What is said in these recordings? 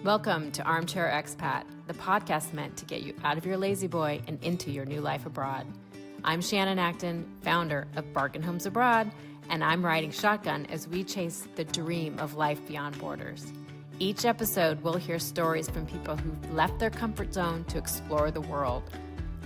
Welcome to Armchair Expat, the podcast meant to get you out of your lazy boy and into your new life abroad. I'm Shannon Acton, founder of Bargain Homes Abroad, and I'm riding shotgun as we chase the dream of life beyond borders. Each episode, we'll hear stories from people who've left their comfort zone to explore the world.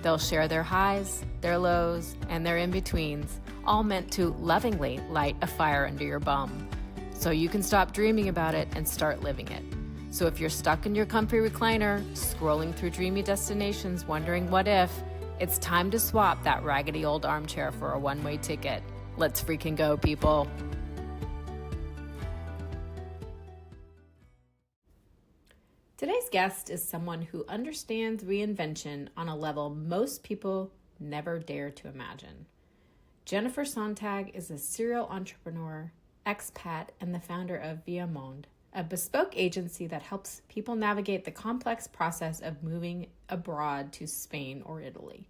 They'll share their highs, their lows, and their in-betweens, all meant to lovingly light a fire under your bum, so you can stop dreaming about it and start living it. So if you're stuck in your comfy recliner, scrolling through dreamy destinations, wondering what if, it's time to swap that raggedy old armchair for a one-way ticket. Let's freaking go, people. Today's guest is someone who understands reinvention on a level most people never dare to imagine. Jennifer Sontag is a serial entrepreneur, expat, and the founder of ViaMonde, a bespoke agency that helps people navigate the complex process of moving abroad to Spain or Italy.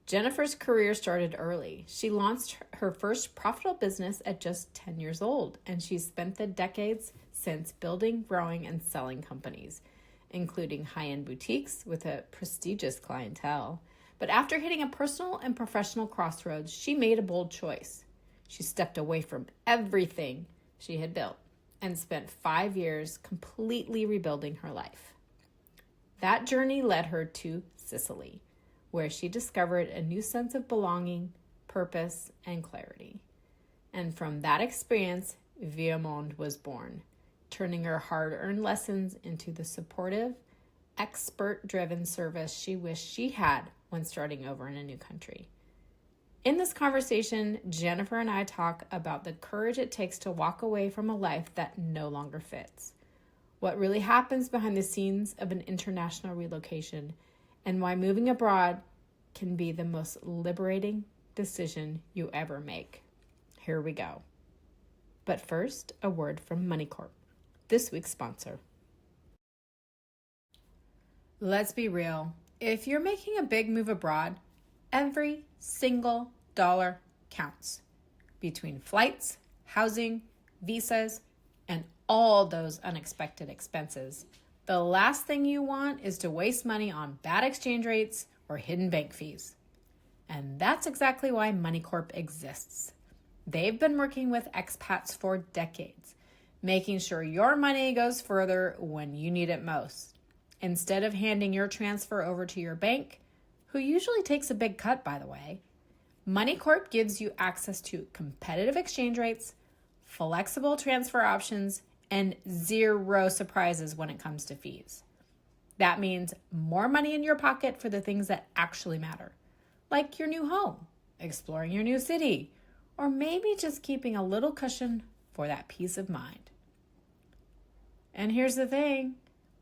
Jennifer's career started early. She launched her first profitable business at just 10 years old, and she's spent the decades since building, growing, and selling companies, including high-end boutiques with a prestigious clientele. But after hitting a personal and professional crossroads, she made a bold choice. She stepped away from everything she had built and spent 5 years completely rebuilding her life. That journey led her to Sicily, where she discovered a new sense of belonging, purpose, and clarity. And from that experience, ViaMonde was born, turning her hard-earned lessons into the supportive, expert-driven service she wished she had when starting over in a new country. In this conversation, Jennifer and I talk about the courage it takes to walk away from a life that no longer fits, what really happens behind the scenes of an international relocation, and why moving abroad can be the most liberating decision you ever make. Here we go. But first, a word from MoneyCorp, this week's sponsor. Let's be real. If you're making a big move abroad, every single dollar counts. Between flights, housing, visas, and all those unexpected expenses, the last thing you want is to waste money on bad exchange rates or hidden bank fees. And that's exactly why MoneyCorp exists. They've been working with expats for decades, making sure your money goes further when you need it most. Instead of handing your transfer over to your bank, who usually takes a big cut, by the way, MoneyCorp gives you access to competitive exchange rates, flexible transfer options, and zero surprises when it comes to fees. That means more money in your pocket for the things that actually matter, like your new home, exploring your new city, or maybe just keeping a little cushion for that peace of mind. And here's the thing,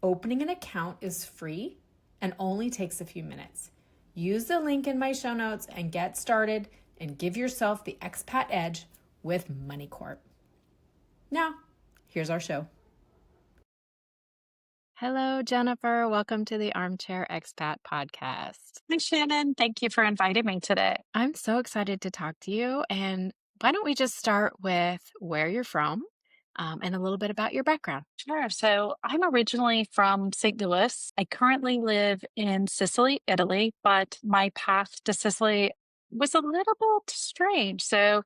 opening an account is free and only takes a few minutes. Use the link in my show notes and get started and give yourself the expat edge with MoneyCorp. Now, here's our show. Hello, Jennifer. Welcome to the Armchair Expat Podcast. Hi, Shannon. Thank you for inviting me today. I'm so excited to talk to you. And why don't we just start with where you're from and a little bit about your background? Sure. So I'm originally from St. Louis. I currently live in Sicily, Italy, but my path to Sicily was a little bit strange. So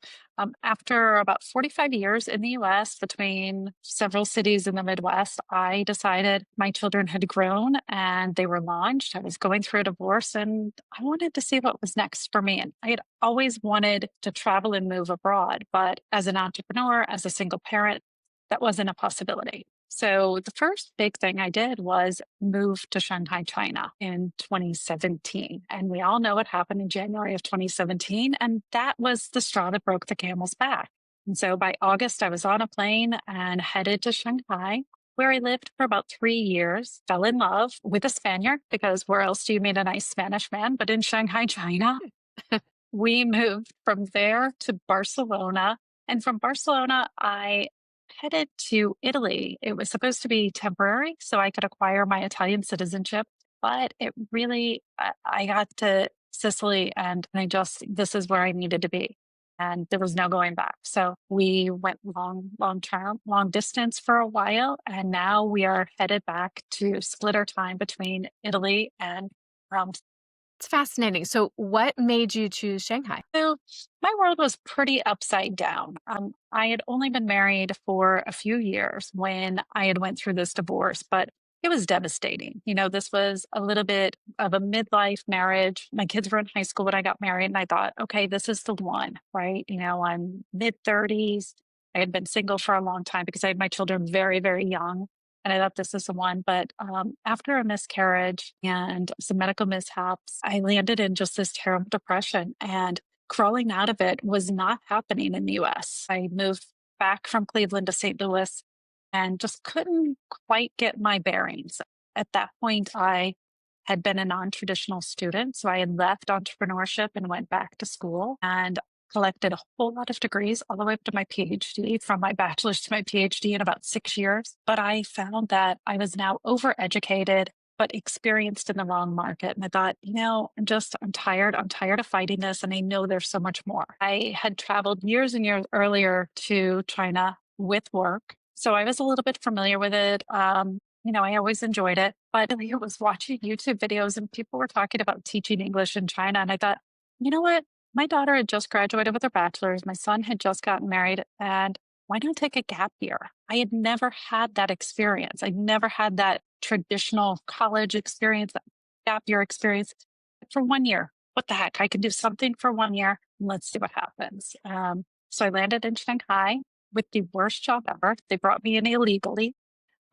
after about 45 years in the US between several cities in the Midwest, I decided my children had grown and they were launched. I was going through a divorce and I wanted to see what was next for me. And I had always wanted to travel and move abroad, but as an entrepreneur, as a single parent, that wasn't a possibility. So the first big thing I did was move to Shanghai, China in 2017. And we all know what happened in January of 2017. And that was the straw that broke the camel's back. And so by August, I was on a plane and headed to Shanghai, where I lived for about 3 years, fell in love with a Spaniard, because where else do you meet a nice Spanish man but in Shanghai, China? We moved from there to Barcelona. And from Barcelona, I headed to Italy. It was supposed to be temporary so I could acquire my Italian citizenship, but it really, I got to Sicily and this is where I needed to be. and there was no going back. So we went long distance for a while. And now we are headed back to split our time between Italy and Rome. It's fascinating. So, what made you choose Shanghai? So my world was pretty upside down. I had only been married for a few years when I had went through this divorce, but it was devastating. This was a little bit of a midlife marriage. My kids were in high school when I got married, and I thought, okay, this is the one, right? I'm mid-30s. I had been single for a long time because I had my children very, very young. And I thought this is the one. But after a miscarriage and some medical mishaps, I landed in just this terrible depression. And crawling out of it was not happening in the US. I moved back from Cleveland to St. Louis and just couldn't quite get my bearings. At that point, I had been a non-traditional student. So I had left entrepreneurship and went back to school and collected a whole lot of degrees all the way up to my PhD, from my bachelor's to my PhD in about 6 years. But I found that I was now overeducated, but experienced in the wrong market. And I thought, I'm tired. I'm tired of fighting this. And I know there's so much more. I had traveled years and years earlier to China with work. So I was a little bit familiar with it. I always enjoyed it, but I was watching YouTube videos and people were talking about teaching English in China. And I thought, you know what? My daughter had just graduated with her bachelor's. My son had just gotten married. And why not take a gap year? I had never had that experience. I never had that traditional college experience, that gap year experience for 1 year. What the heck? I could do something for 1 year. And let's see what happens. So I landed in Shanghai with the worst job ever. They brought me in illegally.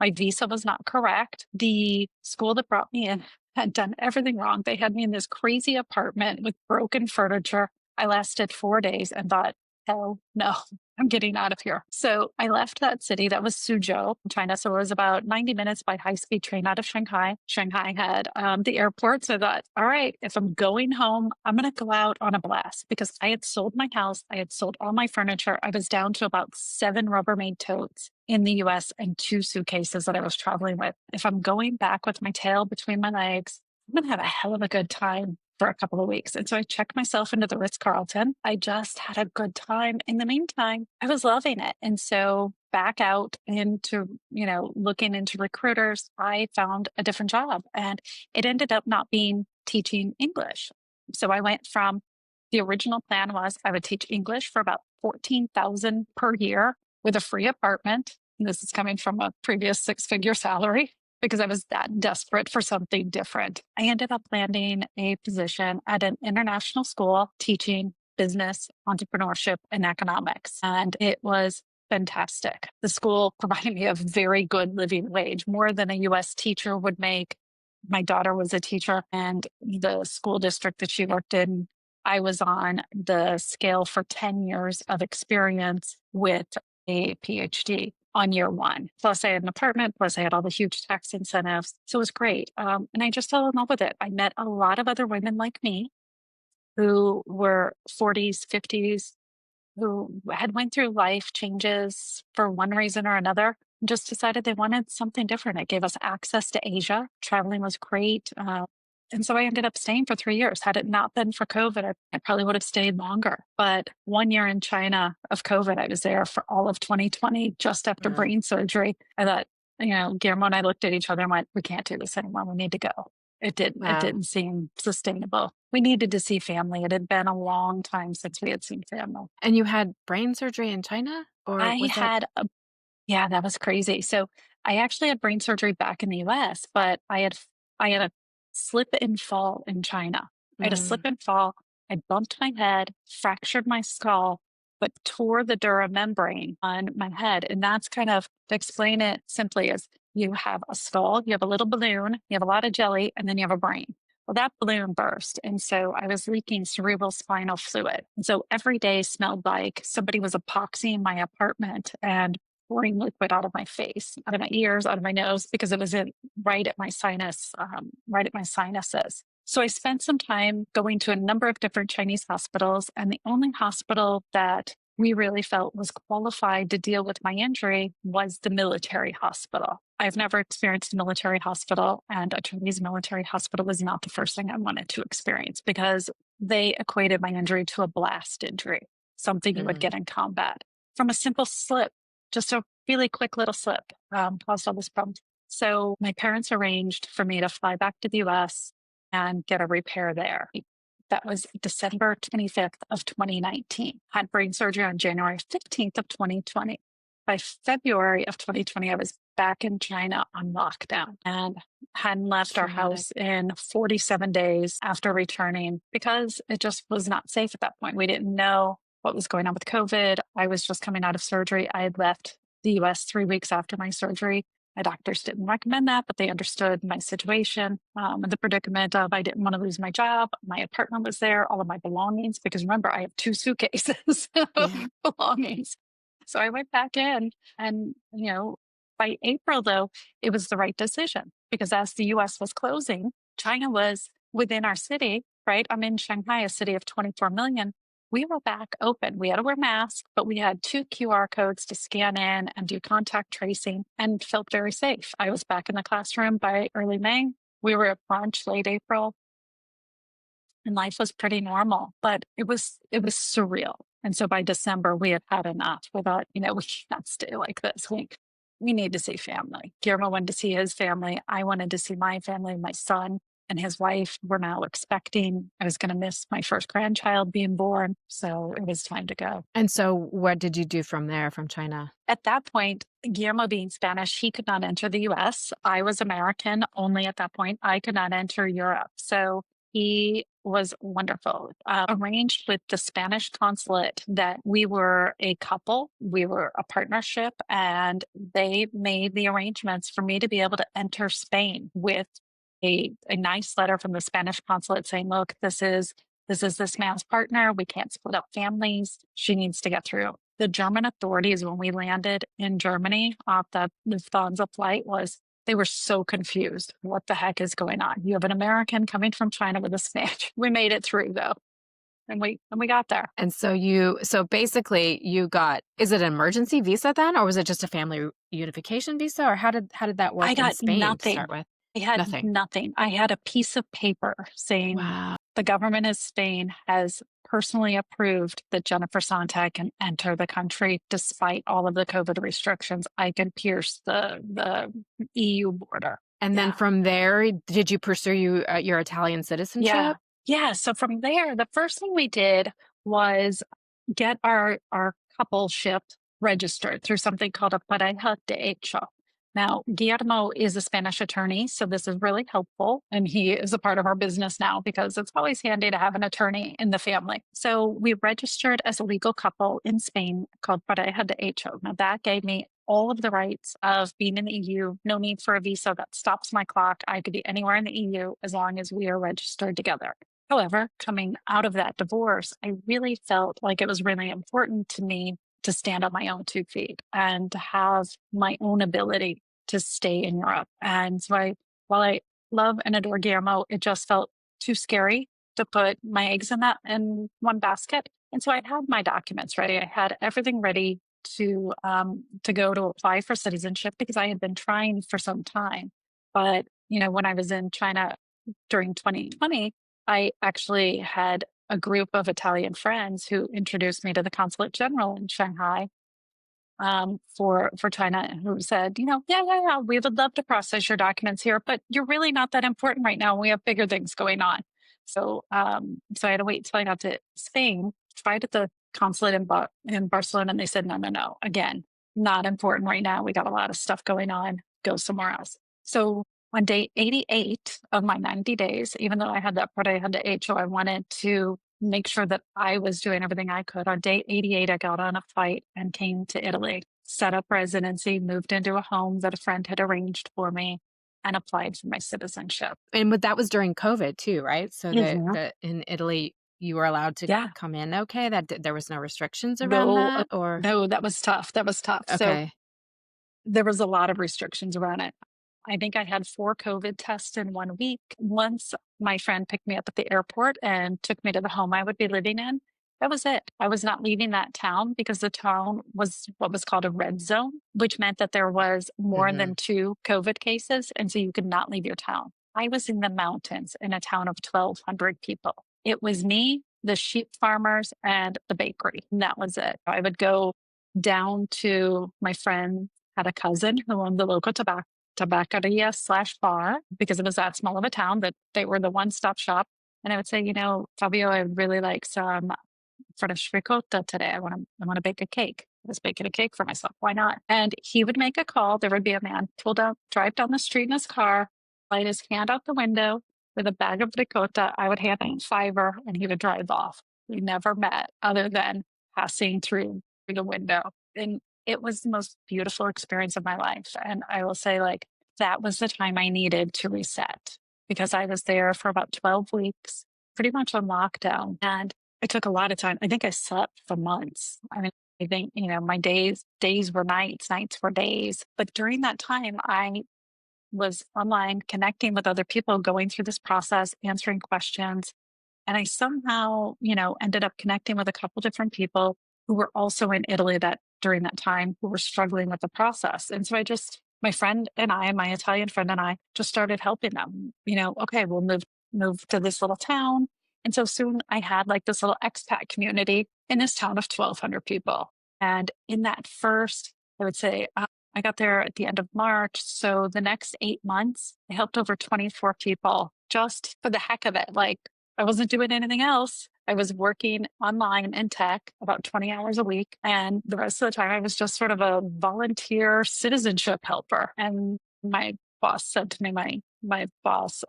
My visa was not correct. The school that brought me in had done everything wrong. They had me in this crazy apartment with broken furniture. I lasted 4 days and thought, hell no, I'm getting out of here. So I left that city. That was Suzhou, China. So it was about 90 minutes by high-speed train out of Shanghai. Shanghai had the airport. So I thought, all right, if I'm going home, I'm going to go out on a blast, because I had sold my house. I had sold all my furniture. I was down to about 7 Rubbermaid totes in the US and 2 suitcases that I was traveling with. If I'm going back with my tail between my legs, I'm going to have a hell of a good time for a couple of weeks. And so I checked myself into the Ritz-Carlton. I just had a good time. In the meantime, I was loving it. And so back out into, looking into recruiters, I found a different job, and it ended up not being teaching English. So I went from, the original plan was I would teach English for about $14,000 per year with a free apartment. And this is coming from a previous 6-figure salary, because I was that desperate for something different. I ended up landing a position at an international school teaching business, entrepreneurship, and economics. And it was fantastic. The school provided me a very good living wage, more than a US teacher would make. My daughter was a teacher, and the school district that she worked in, I was on the scale for 10 years of experience with a PhD on year one. Plus I had an apartment, plus I had all the huge tax incentives. So it was great. And I just fell in love with it. I met a lot of other women like me who were 40s, 50s, who had went through life changes for one reason or another, and just decided they wanted something different. It gave us access to Asia. Traveling was great. And so I ended up staying for 3 years. Had it not been for COVID, I probably would have stayed longer. But 1 year in China of COVID, I was there for all of 2020, just after brain surgery. I thought, Guillermo and I looked at each other and went, we can't do this anymore. We need to go. It didn't seem sustainable. We needed to see family. It had been a long time since we had seen family. And you had brain surgery in China? Yeah, that was crazy. So I actually had brain surgery back in the US, but I had a slip and fall in China. I had a slip and fall. I bumped my head, fractured my skull, but tore the dura membrane on my head. And that's kind of, to explain it simply, is you have a skull, you have a little balloon, you have a lot of jelly, and then you have a brain. Well, that balloon burst. And so I was leaking cerebral spinal fluid. And so every day smelled like somebody was epoxying my apartment and pouring liquid out of my face, out of my ears, out of my nose, because it was right at my sinuses. So I spent some time going to a number of different Chinese hospitals, and the only hospital that we really felt was qualified to deal with my injury was the military hospital. I've never experienced a military hospital, and a Chinese military hospital was not the first thing I wanted to experience, because they equated my injury to a blast injury. something you would get in combat from a simple slip, just a really quick little slip, caused all this problem. So my parents arranged for me to fly back to the US and get a repair there. That was December 25th of 2019. Had brain surgery on January 15th of 2020. By February of 2020, I was back in China on lockdown and hadn't left our house in 47 days after returning because it just was not safe at that point. We didn't know what was going on with COVID. I was just coming out of surgery. I had left the US 3 weeks after my surgery. My doctors didn't recommend that, but they understood my situation and the predicament of I didn't want to lose my job. My apartment was there, all of my belongings, because remember, I have 2 suitcases of belongings. So I went back in and, by April, though, it was the right decision because as the US was closing, China was within our city, right? I'm in Shanghai, a city of 24 million. We were back open. We had to wear masks, but we had 2 QR codes to scan in and do contact tracing and felt very safe. I was back in the classroom by early May. We were at brunch late April and life was pretty normal, but it was surreal. And so by December, we had enough. We thought, we can't stay like this. We need to see family. Guillermo wanted to see his family. I wanted to see my family. My son and his wife were now expecting. I was going to miss my first grandchild being born. So it was time to go. And so what did you do from there, from China? At that point, Guillermo being Spanish, he could not enter the US. I was American only at that point. I could not enter Europe. So he was wonderful. Arranged with the Spanish consulate that we were a couple, we were a partnership, and they made the arrangements for me to be able to enter Spain with a nice letter from the Spanish consulate saying, look, this is this man's partner. We can't split up families. She needs to get through. The German authorities, when we landed in Germany off the Lufthansa flight, they were so confused. What the heck is going on? You have an American coming from China with a Spanish. We made it through though. And we got there. And so basically you got, is it an emergency visa then? Or was it just a family unification visa? Or how did that work I got in Spain nothing. to start with? I had nothing. I had a piece of paper saying the government of Spain has personally approved that Jennifer Sontag can enter the country despite all of the COVID restrictions. I can pierce the EU border. And then from there, did you pursue your Italian citizenship? Yeah. So from there, the first thing we did was get our coupleship registered through something called a pareja de hecho. Now, Guillermo is a Spanish attorney, so this is really helpful. And he is a part of our business now because it's always handy to have an attorney in the family. So we registered as a legal couple in Spain called Pareja de Hecho. Now, that gave me all of the rights of being in the EU, no need for a visa that stops my clock. I could be anywhere in the EU as long as we are registered together. However, coming out of that divorce, I really felt like it was really important to me to stand on my own 2 feet and to have my own ability to stay in Europe. And so while I love and adore Guillermo, it just felt too scary to put my eggs in one basket. And so I had my documents ready. I had everything ready to go to apply for citizenship because I had been trying for some time. But, when I was in China during 2020, I actually had a group of Italian friends who introduced me to the consulate general in Shanghai for China, who said, yeah, we would love to process your documents here, but you're really not that important right now. We have bigger things going on. So I had to wait until I got to Spain, tried at the consulate in Barcelona, and they said, no, again, not important right now. We got a lot of stuff going on. Go somewhere else. So on day 88 of my 90 days, even though I had that pareja de hecho, I wanted to make sure that I was doing everything I could. On day 88, I got on a flight and came to Italy, set up residency, moved into a home that a friend had arranged for me, and applied for my citizenship. And that was during COVID too, right? So that in Italy, you were allowed to come in. Okay, that there was no restrictions around that, or no, that was tough. Okay. So there was a lot of restrictions around it. I think I had 4 COVID tests in 1 week. Once my friend picked me up at the airport and took me to the home I would be living in, that was it. I was not leaving that town because the town was what was called a red zone, which meant that there was more than 2 COVID cases. And so you could not leave your town. I was in the mountains in a town of 1,200 people. It was me the sheep farmers, and the bakery. And that was it. I would go down to my friend had a cousin who owned the local tabacaria/bar because it was that small of a town that they were the one-stop shop. And I would say, Fabio, I would really like some fresh ricotta today. I want to bake a cake. I was baking a cake for myself. Why not? And he would make a call. There would be a man drive down the street in his car, light his hand out the window with a bag of ricotta. I would hand him $5 and he would drive off. We never met other than passing through the window. And it was the most beautiful experience of my life. And I will say, like, that was the time I needed to reset because I was there for about 12 weeks, pretty much on lockdown. And it took a lot of time. I think I slept for months. I mean, I think, my days were nights were days. But during that time, I was online connecting with other people, going through this process, answering questions. And I somehow, ended up connecting with a couple different people who were also in Italy during that time who were struggling with the process. And so my friend and I, my Italian friend and I just started helping them, okay, we'll move to this little town. And so soon I had like this little expat community in this town of 1,200 people. And in that first, I would say, I got there at the end of March. So the next 8 months, I helped over 24 people just for the heck of it. Like, I wasn't doing anything else. I was working online in tech about 20 hours a week. And the rest of the time, I was just sort of a volunteer citizenship helper. And my boss said to me, my boss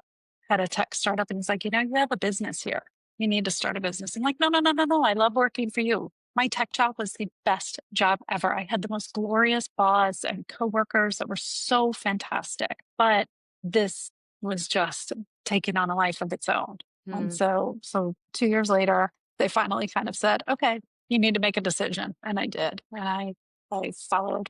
had a tech startup, and he's like, you have a business here. You need to start a business. I'm like, no. I love working for you. My tech job was the best job ever. I had the most glorious boss and coworkers that were so fantastic. But this was just taking on a life of its own. And so 2 years later, they finally kind of said, okay, you need to make a decision. And I did. And I followed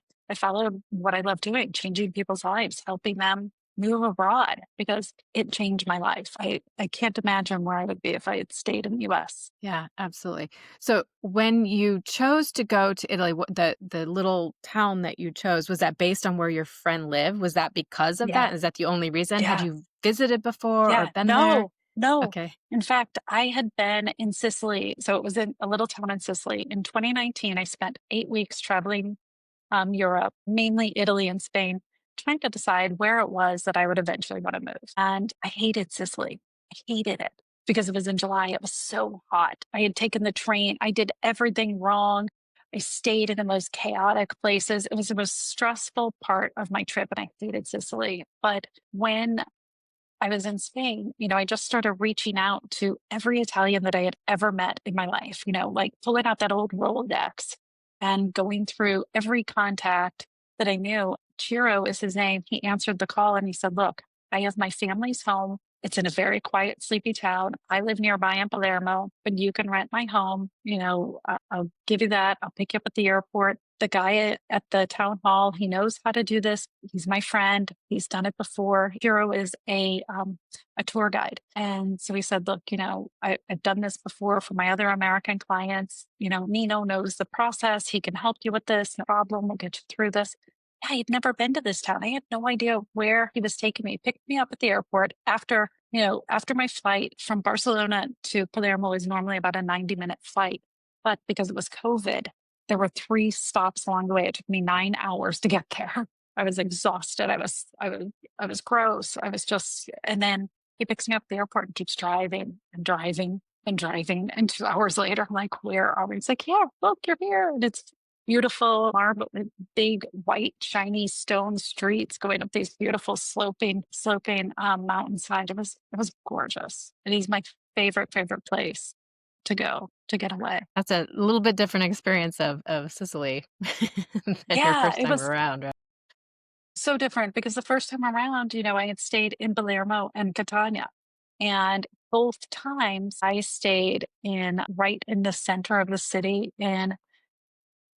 what I love doing, changing people's lives, helping them move abroad, because it changed my life. I can't imagine where I would be if I had stayed in the US. Yeah, absolutely. So when you chose to go to Italy, the little town that you chose, was that based on where your friend lived? Was that because of that? Is that the only reason? Yeah. Had you visited before or been there? No. Okay. In fact, I had been in Sicily. So it was in a little town in Sicily. In 2019, I spent 8 weeks traveling Europe, mainly Italy and Spain, trying to decide where it was that I would eventually want to move. And I hated Sicily. I hated it because it was in July. It was so hot. I had taken the train. I did everything wrong. I stayed in the most chaotic places. It was the most stressful part of my trip, and I hated Sicily. But when I was in Spain, I just started reaching out to every Italian that I had ever met in my life, like pulling out that old Rolodex and going through every contact that I knew. Ciro is his name. He answered the call and he said, look, I have my family's home. It's in a very quiet, sleepy town. I live nearby in Palermo, but you can rent my home. I'll give you that. I'll pick you up at the airport. The guy at the town hall, he knows how to do this. He's my friend. He's done it before. Hero is a tour guide. And so he said, look, I've done this before for my other American clients. Nino knows the process. He can help you with this. No problem. We'll get you through this. I had never been to this town. I had no idea where he was taking me. He picked me up at the airport after my flight from Barcelona to Palermo is normally about a 90-minute flight. But because it was COVID, there were 3 stops along the way. It took me 9 hours to get there. I was exhausted. I was gross. And then he picks me up at the airport and keeps driving and driving and driving. And 2 hours later, I'm like, where are we? He's like, yeah, look, you're here. And it's beautiful marble, big white shiny stone streets going up these beautiful sloping mountainside. It was gorgeous. And he's my favorite place to go to get away. That's a little bit different experience of Sicily than your first time around, right? So different because the first time around, I had stayed in Palermo and Catania. And both times I stayed right in the center of the city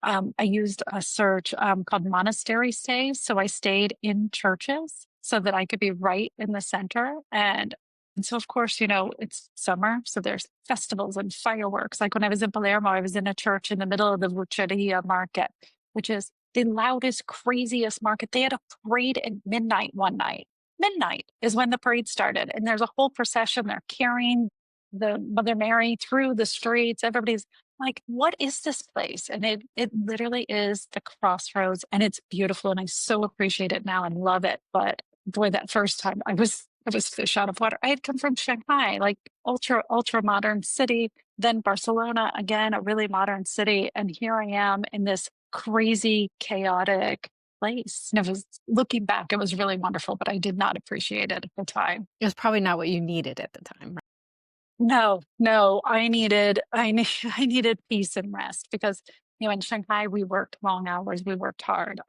I used a search called monastery stays. So I stayed in churches so that I could be right in the center. And so, of course, it's summer. So there's festivals and fireworks. Like when I was in Palermo, I was in a church in the middle of the Vucceria market, which is the loudest, craziest market. They had a parade at midnight one night. Midnight is when the parade started. And there's a whole procession. They're carrying the Mother Mary through the streets. Everybody's like, what is this place? And it literally is the crossroads, and it's beautiful. And I so appreciate it now and love it. But boy, that first time I was fish out of water. I had come from Shanghai, like ultra modern city, then Barcelona, again, a really modern city. And here I am in this crazy, chaotic place. And it was, looking back, it was really wonderful, but I did not appreciate it at the time. It was probably not what you needed at the time, right? No, I needed peace and rest because, in Shanghai, we worked long hours, we worked hard.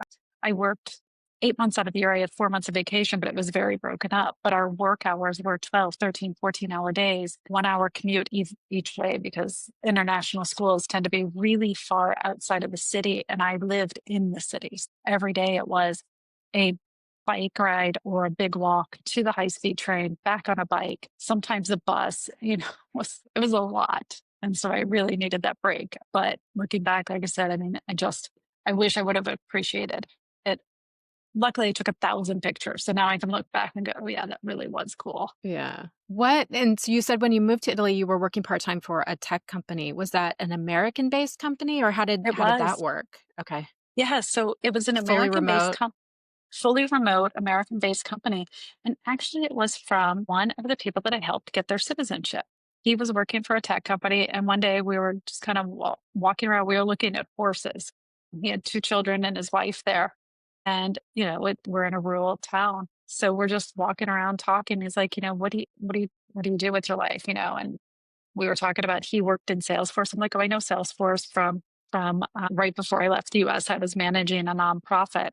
I worked 8 months out of the year. I had 4 months of vacation, but it was very broken up. But our work hours were 12, 13, 14-hour days, 1 hour commute each way because international schools tend to be really far outside of the city. And I lived in the cities. Every day it was a bike ride or a big walk to the high-speed train, back on a bike, sometimes a bus, it was a lot. And so I really needed that break. But looking back, like I said, I mean, I wish I would have appreciated it. Luckily, I took 1,000 pictures. So now I can look back and go, oh yeah, that really was cool. Yeah. And so you said when you moved to Italy, you were working part-time for a tech company. Was that an American-based company, or how did that work? Okay. Yeah, so it was an Fully American-based remote. fully remote, American-based company. And actually, it was from one of the people that I helped get their citizenship. He was working for a tech company, and one day we were just kind of walking around. We were looking at horses. He had 2 children and his wife there. And, we're in a rural town. So we're just walking around talking. He's like, what do you do with your life? And we were talking about, he worked in Salesforce. I'm like, oh, I know Salesforce from right before I left the US. I was managing a nonprofit.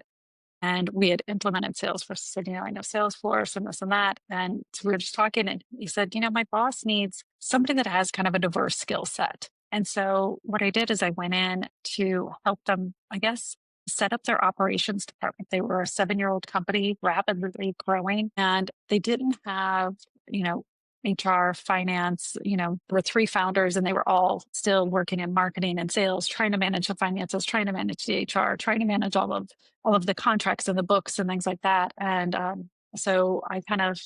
And we had implemented Salesforce. I said, I know Salesforce and this and that. And so we were just talking, and he said, my boss needs somebody that has kind of a diverse skill set. And so what I did is I went in to help them, I guess, set up their operations department. They were a 7-year-old company, rapidly growing, and they didn't have, HR, finance, there were 3 founders, and they were all still working in marketing and sales, trying to manage the finances, trying to manage the HR, trying to manage all of the contracts and the books and things like that. And so I kind of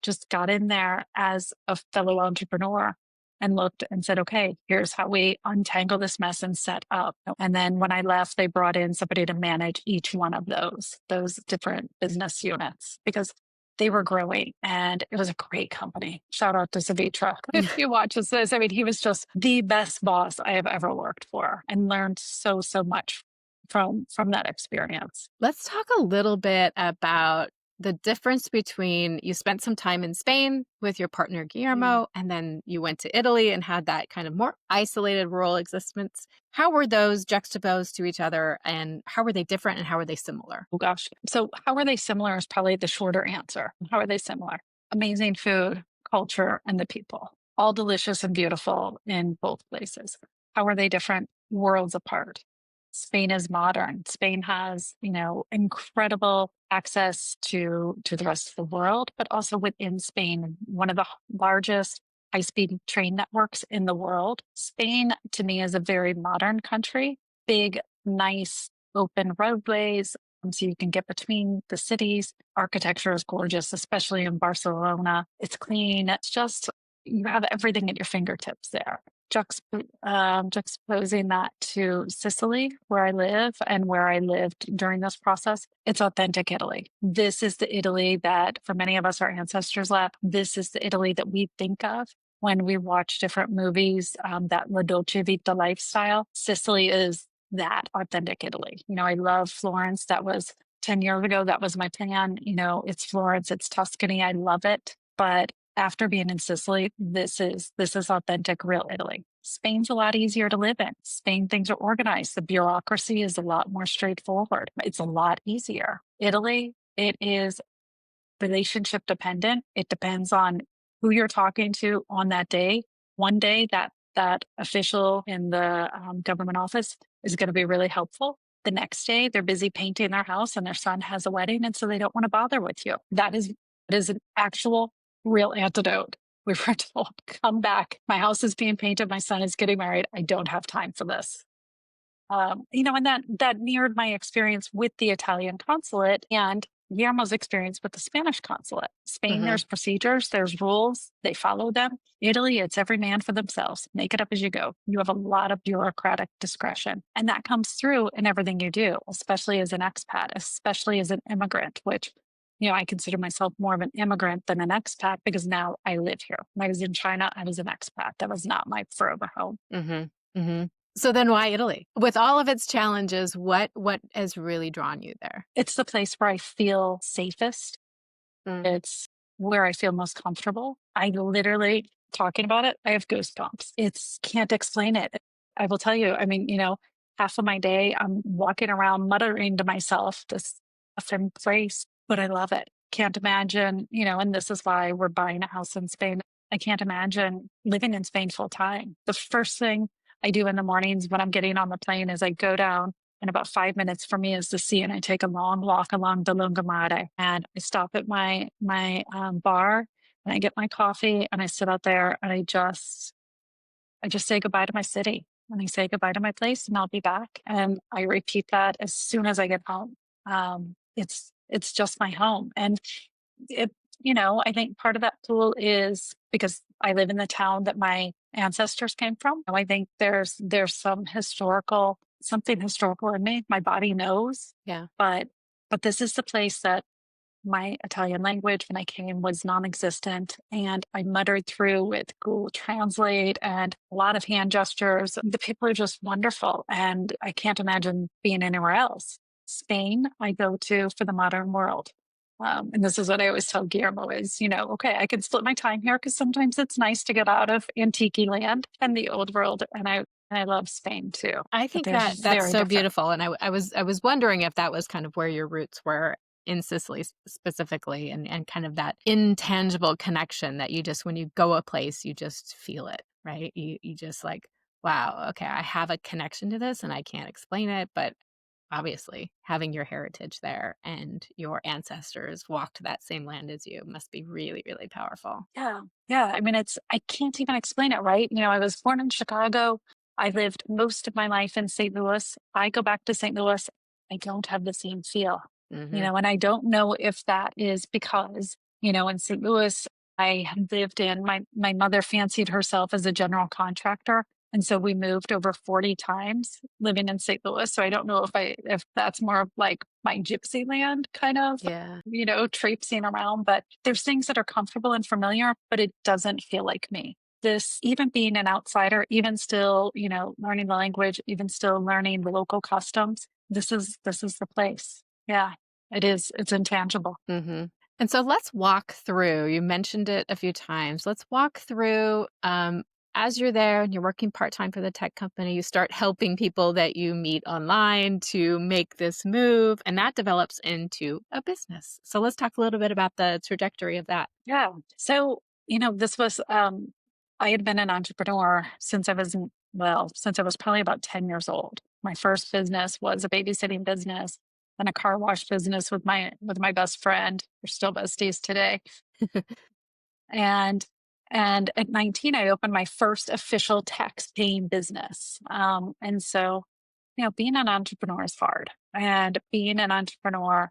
just got in there as a fellow entrepreneur and looked and said, okay, here's how we untangle this mess and set up. And then when I left, they brought in somebody to manage each one of those different business units because they were growing, and it was a great company. Shout out to Savitra. If he watches this, I mean, he was just the best boss I have ever worked for, and learned so much from that experience. Let's talk a little bit about the difference between, you spent some time in Spain with your partner Guillermo, and then you went to Italy and had that kind of more isolated rural existence. How were those juxtaposed to each other, and how were they different, and how were they similar? Oh gosh. So how are they similar is probably the shorter answer. How are they similar? Amazing food, culture, and the people. All delicious and beautiful in both places. How are they different? Worlds apart. Spain is modern. Spain has, incredible access to the rest of the world, but also within Spain, one of the largest high-speed train networks in the world. Spain, to me, is a very modern country. Big, nice, open roadways, so you can get between the cities. Architecture is gorgeous, especially in Barcelona. It's clean. It's just, you have everything at your fingertips there. Juxtaposing that to Sicily, where I live and where I lived during this process, it's authentic Italy. This is the Italy that, for many of us, our ancestors left. This is the Italy that we think of when we watch different movies, that La Dolce Vita lifestyle. Sicily is that authentic Italy. I love Florence. That was 10 years ago. That was my plan. It's Florence, it's Tuscany. I love it. But after being in Sicily, this is authentic, real Italy. Spain's a lot easier to live in. Spain, things are organized. The bureaucracy is a lot more straightforward. It's a lot easier. Italy, it is relationship dependent. It depends on who you're talking to on that day. One day that official in the government office is going to be really helpful. The next day, they're busy painting their house and their son has a wedding, and so they don't want to bother with you. That is an actual real antidote. We were told, come back. My house is being painted. My son is getting married. I don't have time for this. And that mirrored my experience with the Italian consulate. And Guillermo's experience with the Spanish consulate. Spain, Mm-hmm. there's procedures, there's rules, they follow them. Italy, it's every man for themselves. Make it up as you go. You have a lot of bureaucratic discretion. And that comes through in everything you do, especially as an expat, especially as an immigrant, which, I consider myself more of an immigrant than an expat because now I live here. When I was in China, I was an expat. That was not my forever home. Mm-hmm. Mm-hmm. So then why Italy? With all of its challenges, what has really drawn you there? It's the place where I feel safest. Mm. It's where I feel most comfortable. I literally, talking about it, I have goosebumps. Can't explain it. I will tell you, half of my day I'm walking around muttering to myself, this effing place, but I love it. Can't imagine, and this is why we're buying a house in Spain. I can't imagine living in Spain full time. The first thing I do in the mornings when I'm getting on the plane is I go down, and about 5 minutes for me is the sea, and I take a long walk along the Lungomare, and I stop at my bar, and I get my coffee, and I sit out there, and I just say goodbye to my city, and I say goodbye to my place, and I'll be back. And I repeat that as soon as I get home. It's just my home, and it. I think part of that pool is because I live in the town that my ancestors came from. I think there's something historical in me. My body knows. Yeah. But this is the place that my Italian language when I came was non-existent, and I muttered through with Google Translate and a lot of hand gestures. The people are just wonderful, and I can't imagine being anywhere else. Spain, I go to for the modern world. And this is what I always tell Guillermo is, okay, I can split my time here because sometimes it's nice to get out of antique land and the old world. And I love Spain too. I But think they're that's very so different. beautiful. And I was wondering if that was kind of where your roots were in Sicily specifically, and kind of that intangible connection that you just, when you go a place, you just feel it, right? You just like, wow, okay, I have a connection to this and I can't explain it, but obviously having your heritage there and your ancestors walked that same land as you must be really, really powerful. Yeah. Yeah. I can't even explain it, right? I was born in Chicago. I lived most of my life in St. Louis. I go back to St. Louis. I don't have the same feel, Mm-hmm. and I don't know if that is because, in St. Louis, I had lived in my mother fancied herself as a general contractor. And so we moved over 40 times living in St. Louis. So I don't know if that's more of like my gypsy land kind of, Yeah. traipsing around, but there's things that are comfortable and familiar, but it doesn't feel like me. This, even being an outsider, even still, learning the language, even still learning the local customs, this is the place. Yeah, it is. It's intangible. Mm-hmm. And so let's walk through, you mentioned it a few times. Let's walk through, as you're there and you're working part-time for the tech company, you start helping people that you meet online to make this move, and that develops into a business. So let's talk a little bit about the trajectory of that. Yeah. So, this was, I had been an entrepreneur since I was probably about 10 years old. My first business was a babysitting business and a car wash business with my best friend. We're still besties today. And at 19, I opened my first official tax paying business. And so, being an entrepreneur is hard. And being an entrepreneur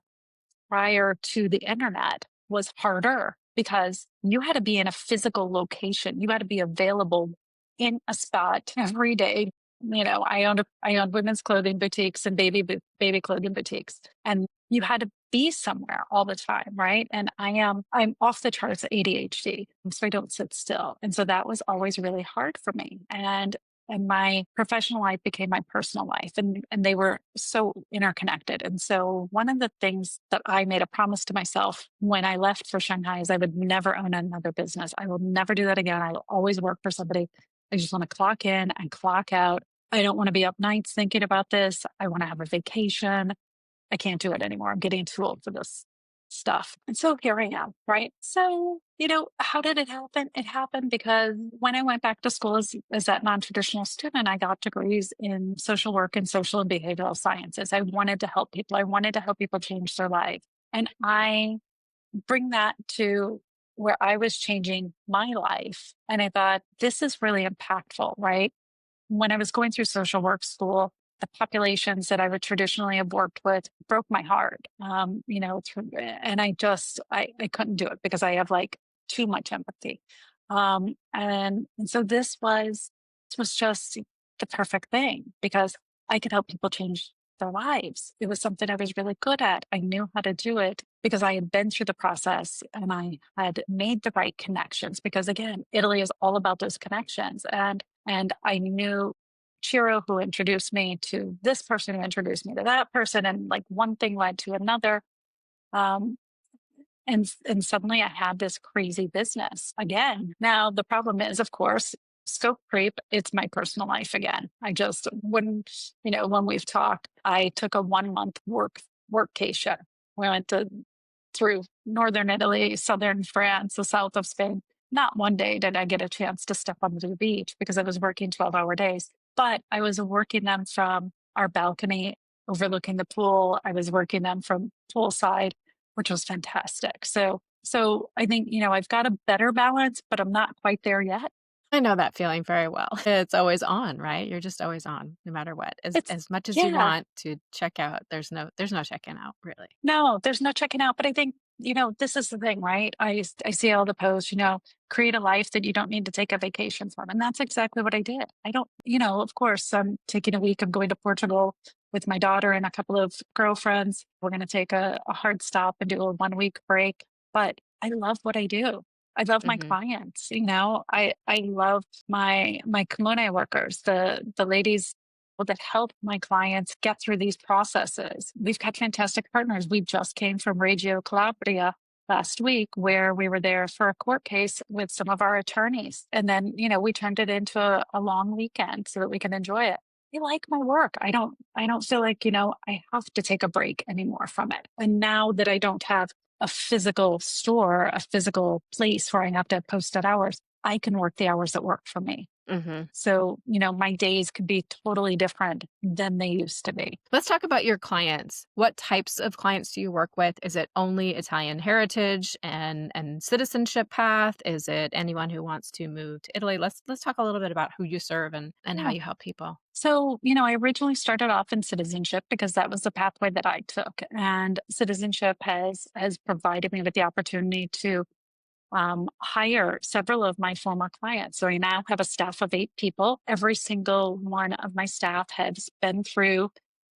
prior to the internet was harder because you had to be in a physical location. You had to be available in a spot every day. I owned women's clothing boutiques and baby clothing boutiques, and you had to be somewhere all the time, right? And I'm off the charts ADHD, so I don't sit still, and so that was always really hard for me. And my professional life became my personal life, and they were so interconnected. And so one of the things that I made a promise to myself when I left for Shanghai is I would never own another business. I will never do that again. I will always work for somebody. I just want to clock in and clock out. I don't want to be up nights thinking about this. I want to have a vacation. I can't do it anymore. I'm getting too old for this stuff. And so here I am, right? So, how did it happen? It happened because when I went back to school as that non-traditional student, I got degrees in social work and social and behavioral sciences. I wanted to help people. I wanted to help people change their life. And I bring that to where I was changing my life. And I thought, this is really impactful, right? When I was going through social work school, the populations that I would traditionally have worked with broke my heart. And I couldn't do it because I have like too much empathy. And so this was just the perfect thing because I could help people change their lives. It was something I was really good at. I knew how to do it because I had been through the process and I had made the right connections. Because again, Italy is all about those connections. And I knew Chiro, who introduced me to this person, who introduced me to that person, and like one thing led to another. Um, and suddenly I had this crazy business again. Now the problem is, of course, scope creep. It's my personal life again. I just when we've talked, I took a 1 month workcation. We went through northern Italy, southern France, the south of Spain. Not one day did I get a chance to step onto the beach because I was working 12-hour days, but I was working them from our balcony overlooking the pool. I was working them from poolside, which was fantastic. So I think, I've got a better balance, but I'm not quite there yet. I know that feeling very well. It's always on, right? You're just always on, no matter what. It's As much as you yeah. want to check out, there's no checking out, really. No, there's no checking out. But I think, this is the thing, right? I see all the posts, create a life that you don't need to take a vacation from. And that's exactly what I did. I don't, of course, I'm taking a week. I'm going to Portugal with my daughter and a couple of girlfriends. We're going to take a hard stop and do a 1 week break. But I love what I do. I love my Mhm. clients. I love my commune workers, the ladies that help my clients get through these processes. We've got fantastic partners. We just came from Reggio Calabria last week, where we were there for a court case with some of our attorneys. And then, we turned it into a long weekend so that we can enjoy it. I like my work. I don't feel like, I have to take a break anymore from it. And now that I don't have a physical store, a physical place where I have to post at hours, I can work the hours that work for me. Mhm. So, my days could be totally different than they used to be. Let's talk about your clients. What types of clients do you work with? Is it only Italian heritage and citizenship path? Is it anyone who wants to move to Italy? Let's talk a little bit about who you serve and how Yeah. you help people. So, I originally started off in citizenship because that was the pathway that I took. And citizenship has provided me with the opportunity to hire several of my former clients. So I now have a staff of 8 people. Every single one of my staff has been through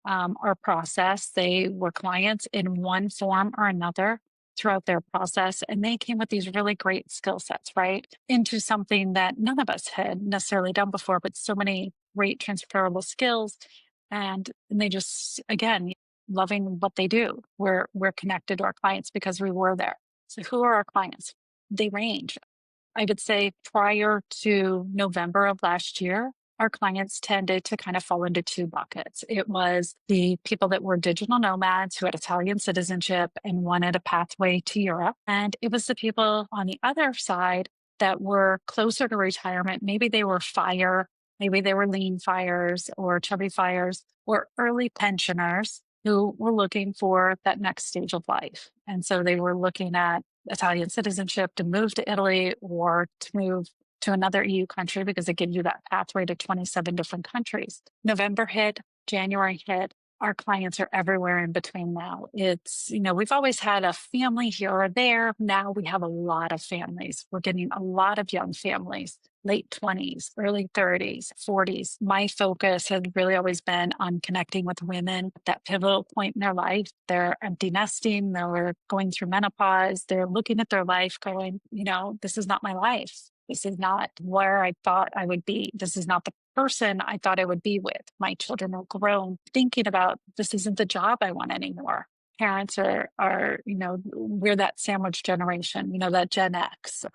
our process. They were clients in one form or another throughout their process, and they came with these really great skill sets, right? Into something that none of us had necessarily done before, but so many great transferable skills. And they just, again, loving what they do. We're connected to our clients because we were there. So who are our clients? They range. I would say prior to November of last year, our clients tended to kind of fall into 2 buckets. It was the people that were digital nomads who had Italian citizenship and wanted a pathway to Europe. And it was the people on the other side that were closer to retirement. Maybe they were fire, maybe they were lean fires or chubby fires or early pensioners who were looking for that next stage of life. And so they were looking at Italian citizenship to move to Italy or to move to another EU country because it gives you that pathway to 27 different countries. November hit, January hit. Our clients are everywhere in between now. It's, we've always had a family here or there. Now we have a lot of families. We're getting a lot of young families, late 20s, early 30s, 40s. My focus has really always been on connecting with women at that pivotal point in their life. They're empty nesting, they're going through menopause, they're looking at their life going, this is not my life. This is not where I thought I would be. This is not the person I thought I would be with. My children are grown, thinking about this isn't the job I want anymore. Parents are we're that sandwich generation, that Gen X.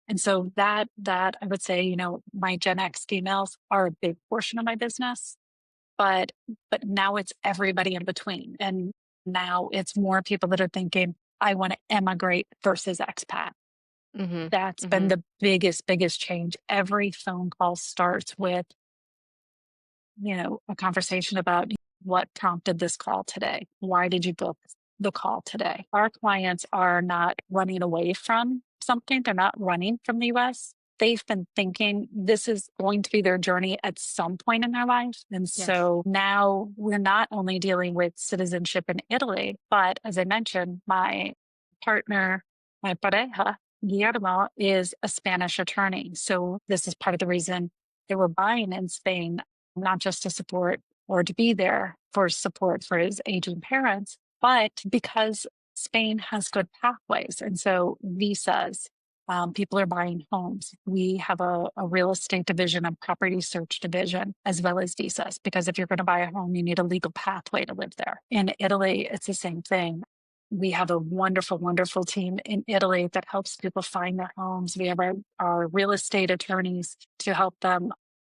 And so that I would say, my Gen X females are a big portion of my business, but now it's everybody in between. And now it's more people that are thinking, I want to emigrate versus expat. Mhm. That's been the biggest change. Every phone call starts with, a conversation about what prompted this call today. Why did you book the call today? Our clients are not running away from something. They're not running from the US. they've been thinking this is going to be their journey at some point in their life. And Yes. so now we're not only dealing with citizenship in Italy, but as I mentioned, my partner, my pareja, Guillermo, is a Spanish attorney. So this is part of the reason they were buying in Spain, not just to support or to be there for support for his aging parents, but because Spain has good pathways. And so visas, people are buying homes. We have a real estate division, a property search division, as well as visas, because if you're going to buy a home, you need a legal pathway to live there. In Italy, it's the same thing. We have a wonderful, wonderful team in Italy that helps people find their homes. We have our real estate attorneys to help them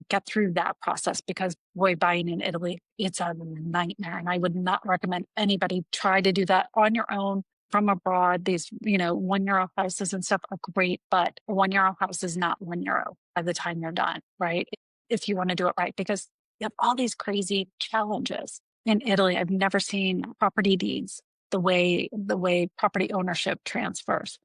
get through that process, because boy, buying in Italy, it's a nightmare. And I would not recommend anybody try to do that on your own from abroad. These, €1 houses and stuff are great, but a €1 house is not €1 by the time you're done, right? If you want to do it right, because you have all these crazy challenges in Italy. I've never seen property deeds the way property ownership transfers.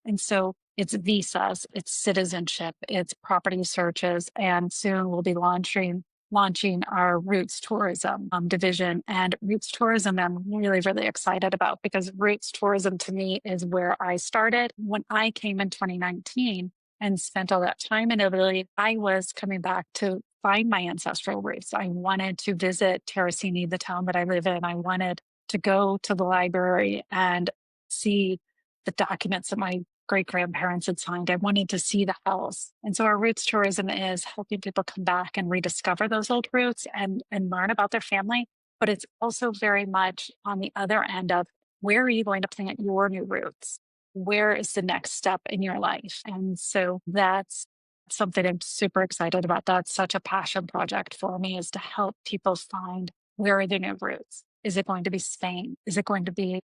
And so it's visas, it's citizenship, it's property searches, and soon we'll be launching our Roots Tourism division. And Roots Tourism, I'm really, really excited about, because Roots Tourism to me is where I started. When I came in 2019 and spent all that time in Italy, I was coming back to find my ancestral roots. I wanted to visit Terracini, the town that I live in. I wanted to go to the library and see the documents that my great-grandparents had signed. I wanted to see the house. And so our Roots Tourism is helping people come back and rediscover those old roots and learn about their family. But it's also very much on the other end of, where are you going to plant your new roots? Where is the next step in your life? And so that's something I'm super excited about. That's such a passion project for me, is to help people find, where are their new roots? Is it going to be Spain? Is it going to be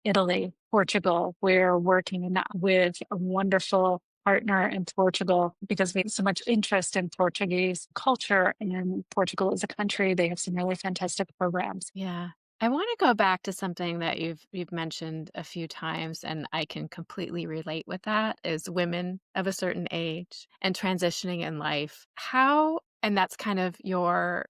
Italy, Portugal? We're working with a wonderful partner in Portugal, because we have so much interest in Portuguese culture, and Portugal is a country. They have some really fantastic programs. Yeah. I want to go back to something that you've mentioned a few times, and I can completely relate with that, is women of a certain age and transitioning in life. And that's kind of your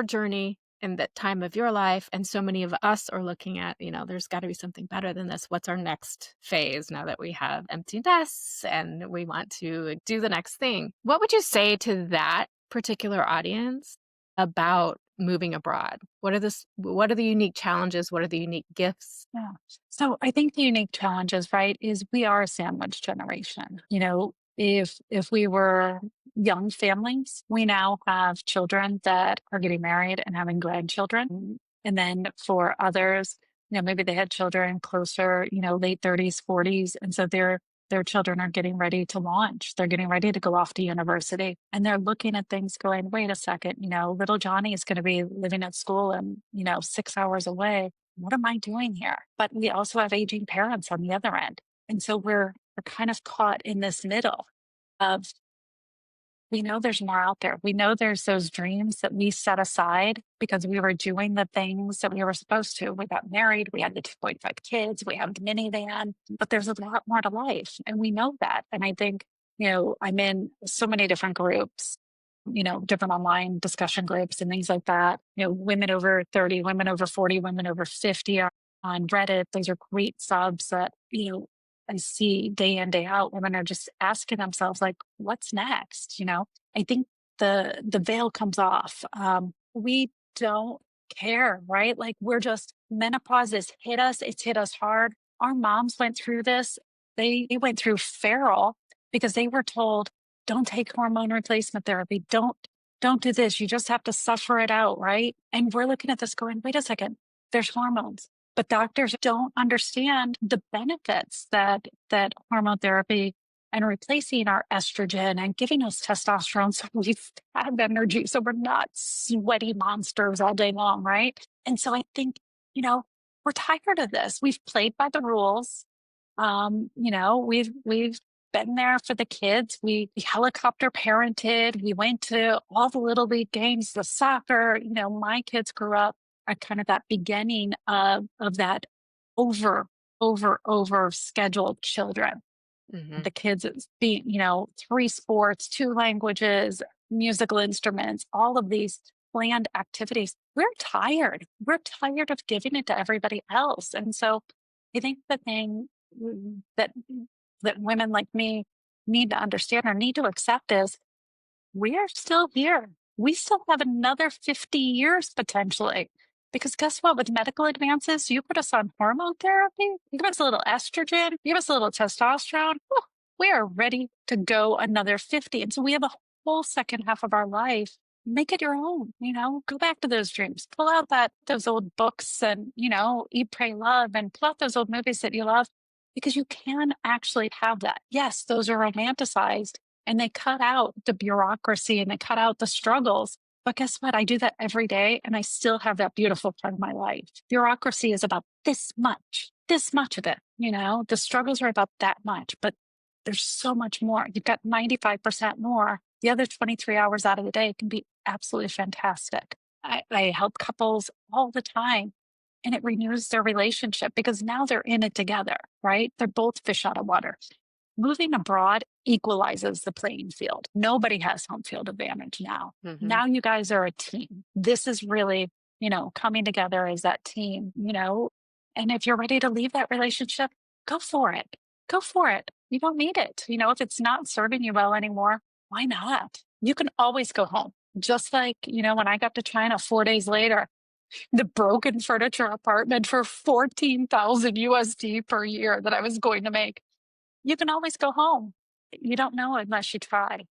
journey in that time of your life. And so many of us are looking at, there's got to be something better than this. What's our next phase now that we have empty nests and we want to do the next thing? What would you say to that particular audience about moving abroad? What are the unique challenges? What are the unique gifts? Yeah. So I think the unique challenges, right, is we are a sandwich generation. If we were young families, we now have children that are getting married and having grandchildren. And then for others, maybe they had children closer, late 30s, 40s. And so their children are getting ready to launch. They're getting ready to go off to university. And they're looking at things going, wait a second, little Johnny is going to be living at school and, 6 hours away. What am I doing here? But we also have aging parents on the other end. And so we're kind of caught in this middle of, we know there's more out there. We know there's those dreams that we set aside because we were doing the things that we were supposed to. We got married, we had the 2.5 kids, we have the minivan, but there's a lot more to life. And we know that. And I think, I'm in so many different groups, different online discussion groups and things like that. Women over 30, women over 40, women over 50 are on Reddit. Those are great subs that, I see day in, day out. Women are just asking themselves, like, what's next? I think the veil comes off. We don't care, right? Like, we're just, menopause has hit us. It's hit us hard. Our moms went through this. They went through feral because they were told, don't take hormone replacement therapy. Don't do this. You just have to suffer it out, right? And we're looking at this going, wait a second, there's hormones. But doctors don't understand the benefits that hormone therapy and replacing our estrogen and giving us testosterone so we have energy, so we're not sweaty monsters all day long, right? And so I think, we're tired of this. We've played by the rules. We've been there for the kids. We helicopter parented. We went to all the little league games, the soccer. My kids grew up at kind of that beginning of that over scheduled children. Hmm. The kids being, 3 sports, 2 languages, musical instruments, all of these planned activities. We're tired. We're tired of giving it to everybody else. And so I think the thing that women like me need to understand or need to accept is we are still here. We still have another 50 years potentially. Because guess what? With medical advances, you put us on hormone therapy, you give us a little estrogen, you give us a little testosterone. Whew, we are ready to go another 50. And so we have a whole second half of our life. Make it your own, go back to those dreams, pull out those old books and, Eat, Pray, Love, and pull out those old movies that you love because you can actually have that. Yes, those are romanticized and they cut out the bureaucracy and they cut out the struggles. But guess what? I do that every day and I still have that beautiful part of my life. Bureaucracy is about this much of it. The struggles are about that much, but there's so much more. You've got 95% more. The other 23 hours out of the day can be absolutely fantastic. I help couples all the time and it renews their relationship because now they're in it together, right? They're both fish out of water. Moving abroad equalizes the playing field. Nobody has home field advantage now. Hmm. Now you guys are a team. This is really, coming together as that team, and if you're ready to leave that relationship, go for it. Go for it. You don't need it. If it's not serving you well anymore, why not? You can always go home. Just like, when I got to China 4 days later, the broken furniture apartment for 14,000 USD per year that I was going to make. You can always go home. You don't know unless you try,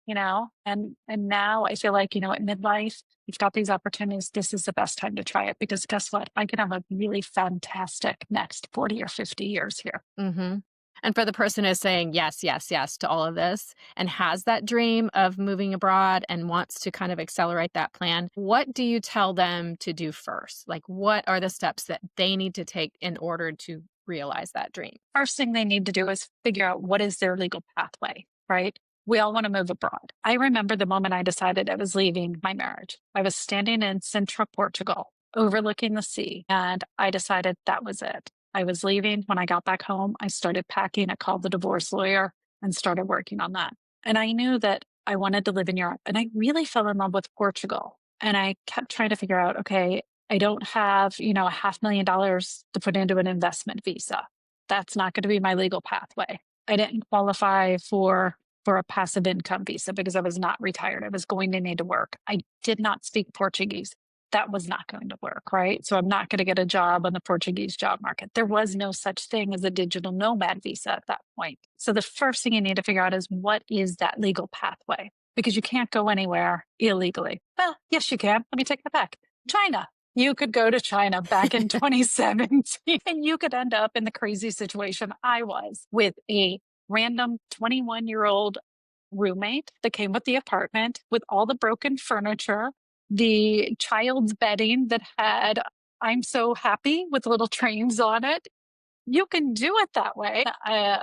and now I feel like, at midlife, you've got these opportunities. This is the best time to try it because guess what? I can have a really fantastic next 40 or 50 years here. Hmm. And for the person who's saying yes, yes, yes to all of this and has that dream of moving abroad and wants to kind of accelerate that plan, what do you tell them to do first? Like, what are the steps that they need to take in order to realize that dream? First thing they need to do is figure out what is their legal pathway, right? We all want to move abroad. I remember the moment I decided I was leaving my marriage. I was standing in central Portugal, overlooking the sea, and I decided that was it. I was leaving. When I got back home, I started packing. I called the divorce lawyer and started working on that. And I knew that I wanted to live in Europe. And I really fell in love with Portugal. And I kept trying to figure out, okay, I don't have, $500,000 to put into an investment visa. That's not going to be my legal pathway. I didn't qualify for a passive income visa because I was not retired. I was going to need to work. I did not speak Portuguese. That was not going to work, right? So I'm not going to get a job on the Portuguese job market. There was no such thing as a digital nomad visa at that point. So the first thing you need to figure out is what is that legal pathway? Because you can't go anywhere illegally. Well, yes, you can. Let me take that back. China. You could go to China back in 2017 and you could end up in the crazy situation I was with a random 21-year-old roommate that came with the apartment with all the broken furniture, the child's bedding that had "I'm so happy" with little trains on it. You can do it that way. I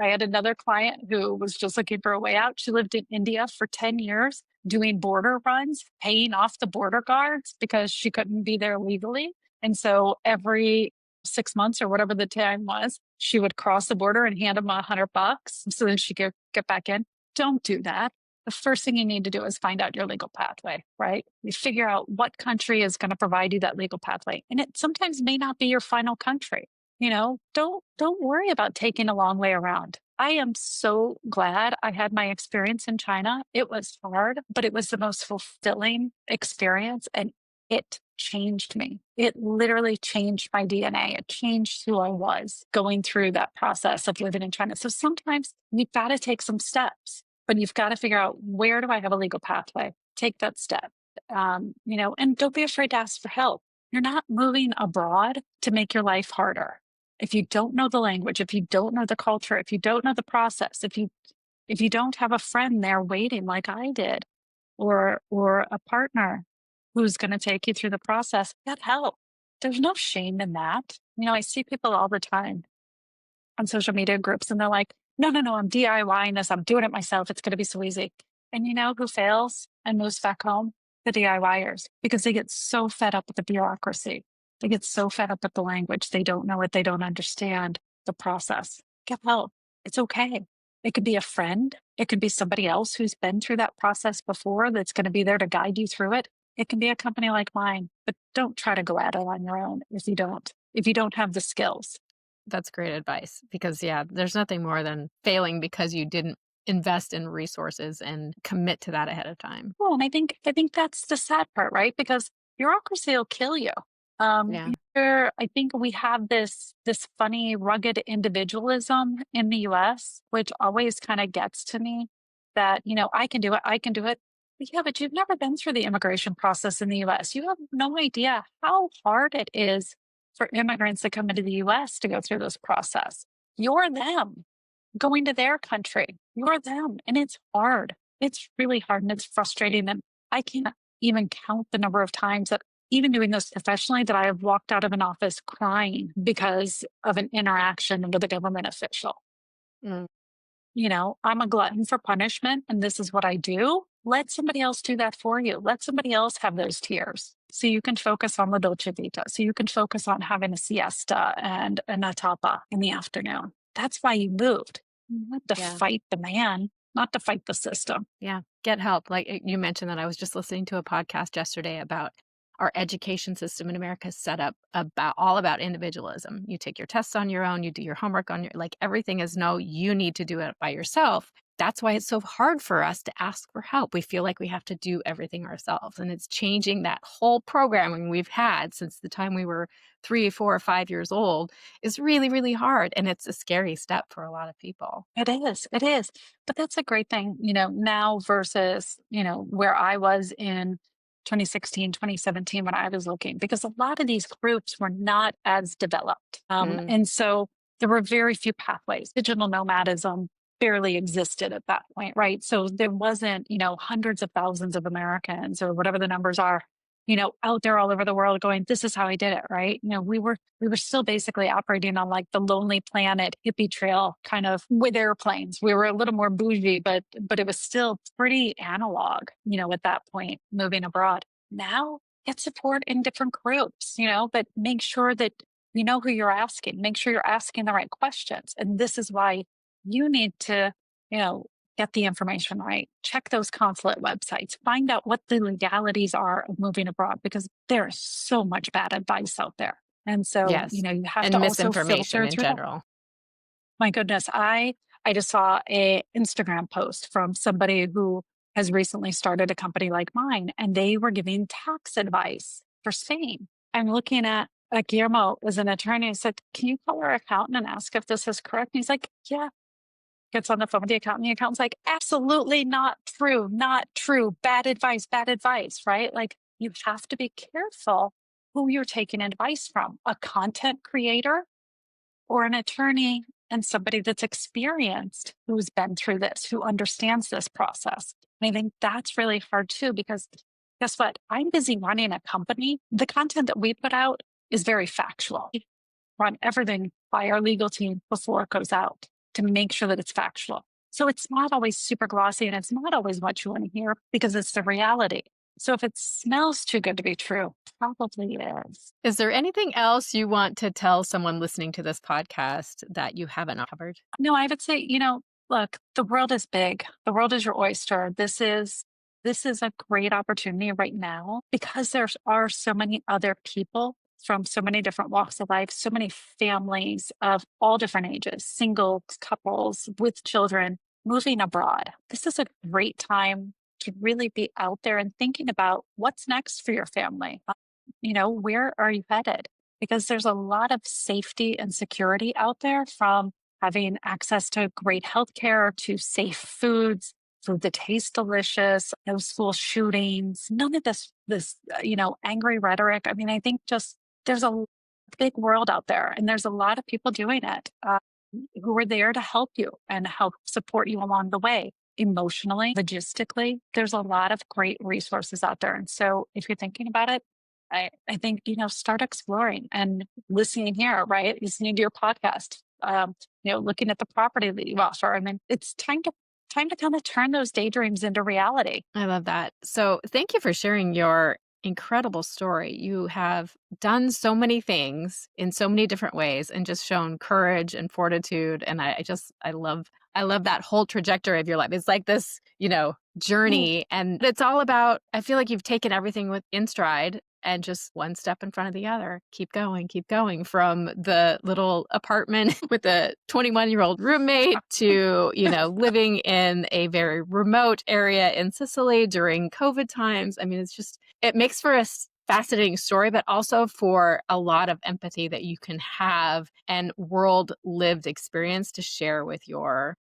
had another client who was just looking for a way out. She lived in India for 10 years doing border runs, paying off the border guards because she couldn't be there legally. And so every 6 months or whatever the time was, she would cross the border and hand them $100 so that she could get back in. Don't do that. The first thing you need to do is find out your legal pathway, right? You figure out what country is going to provide you that legal pathway. And it sometimes may not be your final country. Don't worry about taking a long way around. I am so glad I had my experience in China. It was hard, but it was the most fulfilling experience and it changed me. It literally changed my DNA. It changed who I was going through that process of living in China. So sometimes you've got to take some steps, but you've got to figure out, where do I have a legal pathway? Take that step, and don't be afraid to ask for help. You're not moving abroad to make your life harder. If you don't know the language, if you don't know the culture, if you don't know the process, if you don't have a friend there waiting like I did, or a partner who's going to take you through the process, get help. There's no shame in that. I see people all the time on social media groups and they're like, no, I'm DIYing this. I'm doing it myself. It's going to be so easy. And you know who fails and moves back home? The DIYers, because they get so fed up with the bureaucracy. They get so fed up with the language. They don't know it. They don't understand the process. Get help. It's okay. It could be a friend. It could be somebody else who's been through that process before that's going to be there to guide you through it. It can be a company like mine, but don't try to go at it on your own if you don't have the skills. That's great advice because, yeah, there's nothing more than failing because you didn't invest in resources and commit to that ahead of time. Well, and I think that's the sad part, right? Because bureaucracy will kill you. Yeah. I think we have this funny, rugged individualism in the U.S., which always kind of gets to me. That I can do it, I can do it. Yeah, but you've never been through the immigration process in the U.S. You have no idea how hard it is for immigrants that come into the U.S. to go through this process. You're them going to their country. You're them, and it's hard. It's really hard, and it's frustrating. And I can't even count the number of times that, even doing this professionally, that I have walked out of an office crying because of an interaction with a government official. Mm. I'm a glutton for punishment, and this is what I do. Let somebody else do that for you. Let somebody else have those tears so you can focus on the dolce vita, so you can focus on having a siesta and a tapa in the afternoon. That's why you moved, not to fight the man, not to fight the system. Yeah. Get help. Like you mentioned that I was just listening to a podcast yesterday about our education system in America is set up all about individualism. You take your tests on your own, you do your homework on everything is no, you need to do it by yourself. That's why it's so hard for us to ask for help. We feel like we have to do everything ourselves. And it's changing that whole programming we've had since the time we were 3, 4, or 5 years old is really, really hard. And it's a scary step for a lot of people. It is. It is. But that's a great thing, now versus, where I was in 2016, 2017 when I was looking, because a lot of these groups were not as developed. And so there were very few pathways. Digital nomadism barely existed at that point, right? So there wasn't, hundreds of thousands of Americans or whatever the numbers are, out there all over the world going, this is how I did it, right? We were still basically operating on like the Lonely Planet hippie trail kind of with airplanes. We were a little more bougie, but it was still pretty analog, at that point, moving abroad. Now get support in different groups, but make sure that you know who you're asking, make sure you're asking the right questions. And this is why you need to, get the information right. Check those consulate websites. Find out what the legalities are of moving abroad, because there's so much bad advice out there. And so, Yes. you have and to misinformation also filter in through general. My goodness, I just saw a Instagram post from somebody who has recently started a company like mine, and they were giving tax advice for Spain. I'm looking at Guillermo as an attorney. I said, can you call our accountant and ask if this is correct? And he's like, yeah. Gets on the phone with the accountant. The accountant's like, absolutely not true, not true. Bad advice, right? Like, you have to be careful who you're taking advice from, a content creator or an attorney and somebody that's experienced, who's been through this, who understands this process. And I think that's really hard too, because guess what? I'm busy running a company. The content that we put out is very factual. We run everything by our legal team before it goes out to make sure that it's factual. So it's not always super glossy, and it's not always what you want to hear, because it's the reality. So if it smells too good to be true, probably is. Is there anything else you want to tell someone listening to this podcast that you haven't covered? No, I would say, look, the world is big. The world is your oyster. This is a great opportunity right now, because there are so many other people from so many different walks of life, so many families of all different ages, single couples with children moving abroad. This is a great time to really be out there and thinking about what's next for your family. Where are you headed? Because there's a lot of safety and security out there, from having access to great healthcare to safe foods, food that tastes delicious, no school shootings, none of this, angry rhetoric. I mean, I think just there's a big world out there, and there's a lot of people doing it who are there to help you and help support you along the way, emotionally, logistically. There's a lot of great resources out there. And so if you're thinking about it, I think, start exploring and listening here, right? Listening to your podcast, looking at the property that you offer. I mean, it's time to kind of turn those daydreams into reality. I love that. So thank you for sharing your incredible story. You have done so many things in so many different ways and just shown courage and fortitude. And I love that whole trajectory of your life. It's like this, journey. And it's all about, I feel like you've taken everything in stride and just one step in front of the other. Keep going from the little apartment with a 21-year-old roommate to, living in a very remote area in Sicily during COVID times. I mean, it makes for a fascinating story, but also for a lot of empathy that you can have and world lived experience to share with your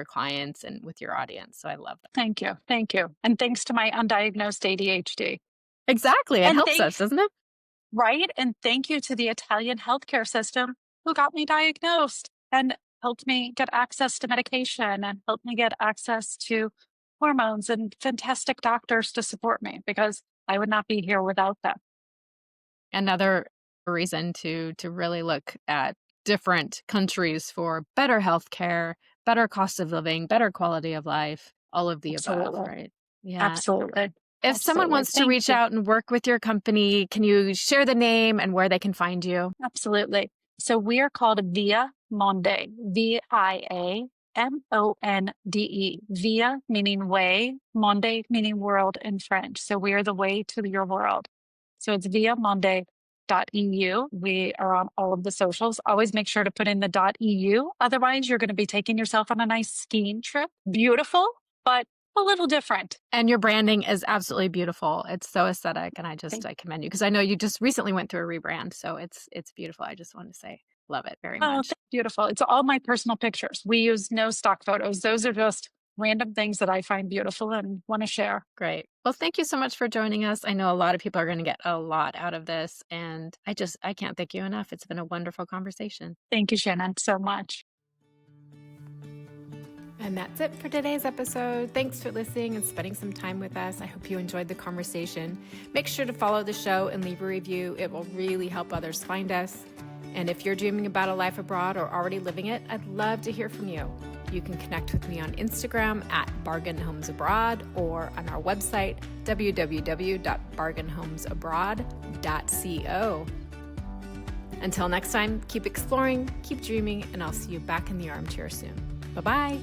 clients and with your audience. So I love that. Thank you. Thank you. And thanks to my undiagnosed ADHD. Exactly. It helps us, doesn't it? Right. And thank you to the Italian healthcare system who got me diagnosed and helped me get access to medication and helped me get access to hormones and fantastic doctors to support me, because I would not be here without them. Another reason to really look at different countries for better healthcare, better cost of living, better quality of life, all of the above, right? Yeah. Absolutely. If someone wants to reach out and work with your company, can you share the name and where they can find you? Absolutely. So we are called ViaMonde, ViaMonde, Via meaning way, monde meaning world in French. So we are the way to your world. So it's viamonde.eu. We are on all of the socials. Always make sure to put in the .eu. Otherwise, you're going to be taking yourself on a nice skiing trip. Beautiful, but a little different. And your branding is absolutely beautiful. It's so aesthetic. And I commend you, because I know you just recently went through a rebrand. So it's beautiful. I just want to say, love it very much. Beautiful. It's all my personal pictures. We use no stock photos. Those are just random things that I find beautiful and want to share. Great. Well, thank you so much for joining us. I know a lot of people are going to get a lot out of this. And I can't thank you enough. It's been a wonderful conversation. Thank you, Shannon, so much. And that's it for today's episode. Thanks for listening and spending some time with us. I hope you enjoyed the conversation. Make sure to follow the show and leave a review. It will really help others find us. And if you're dreaming about a life abroad or already living it, I'd love to hear from you. You can connect with me on Instagram at bargainhomesabroad or on our website, www.bargainhomesabroad.co. Until next time, keep exploring, keep dreaming, and I'll see you back in the armchair soon. Bye-bye.